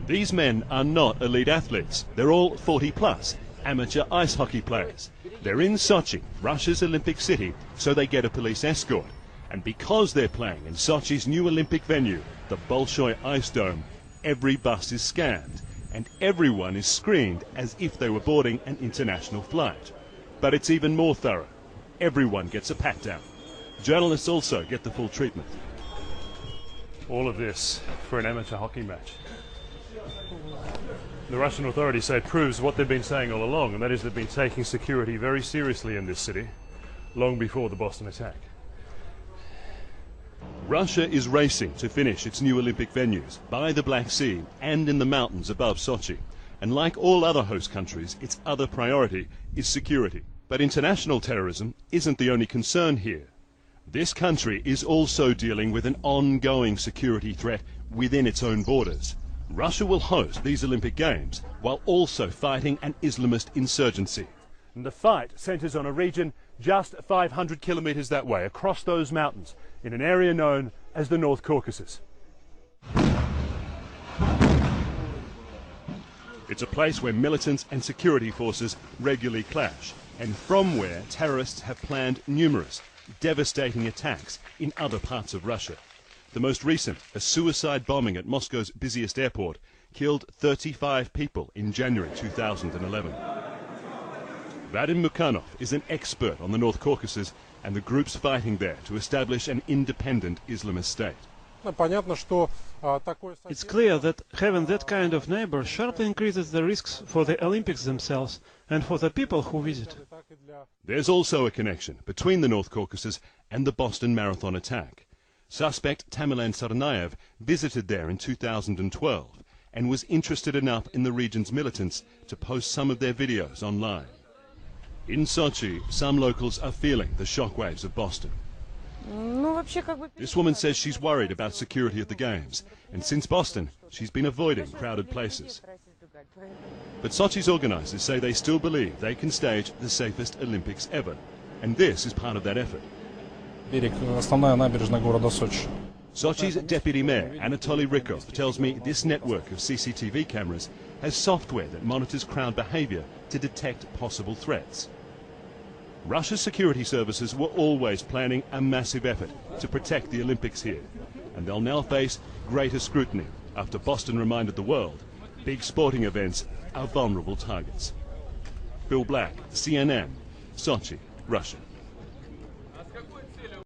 These men are not elite athletes. They're all 40-plus, amateur ice hockey players. They're in Sochi, Russia's Olympic city, so they get a police escort. And because they're playing in Sochi's new Olympic venue, the Bolshoi Ice Dome, every bus is scanned, and everyone is screened as if they were boarding an international flight. But it's even more thorough. Everyone gets a pat-down. Journalists also get the full treatment. All of this for an amateur hockey match. The Russian authorities say it proves what they've been saying all along, and that is they've been taking security very seriously in this city, long before the Boston attack. Russia is racing to finish its new Olympic venues by the Black Sea and in the mountains above Sochi. And like all other host countries, its other priority is security. But international terrorism isn't the only concern here. This country is also dealing with an ongoing security threat within its own borders. Russia will host these Olympic Games while also fighting an Islamist insurgency. And the fight centers on a region just 500 kilometers that way, across those mountains, in an area known as the North Caucasus. It's a place where militants and security forces regularly clash, and from where terrorists have planned numerous devastating attacks in other parts of Russia. The most recent, a suicide bombing at Moscow's busiest airport, killed 35 people in January 2011. Vadim Mukhanov is an expert on the North Caucasus and the groups fighting there to establish an independent Islamist state. It's clear that having that kind of neighbor sharply increases the risks for the Olympics themselves and for the people who visit. There's also a connection between the North Caucasus and the Boston Marathon attack. Suspect Tamerlan Tsarnaev visited there in 2012 and was interested enough in the region's militants to post some of their videos online. In Sochi, some locals are feeling the shockwaves of Boston. This woman says she's worried about security at the Games, and since Boston, she's been avoiding crowded places. But Sochi's organizers say they still believe they can stage the safest Olympics ever, and this is part of that effort. Sochi's deputy mayor, Anatoly Rykov, tells me this network of CCTV cameras has software that monitors crowd behavior to detect possible threats. Russia's security services were always planning a massive effort to protect the Olympics here, and they'll now face greater scrutiny after Boston reminded the world big sporting events are vulnerable targets. Bill Black, CNN, Sochi, Russia.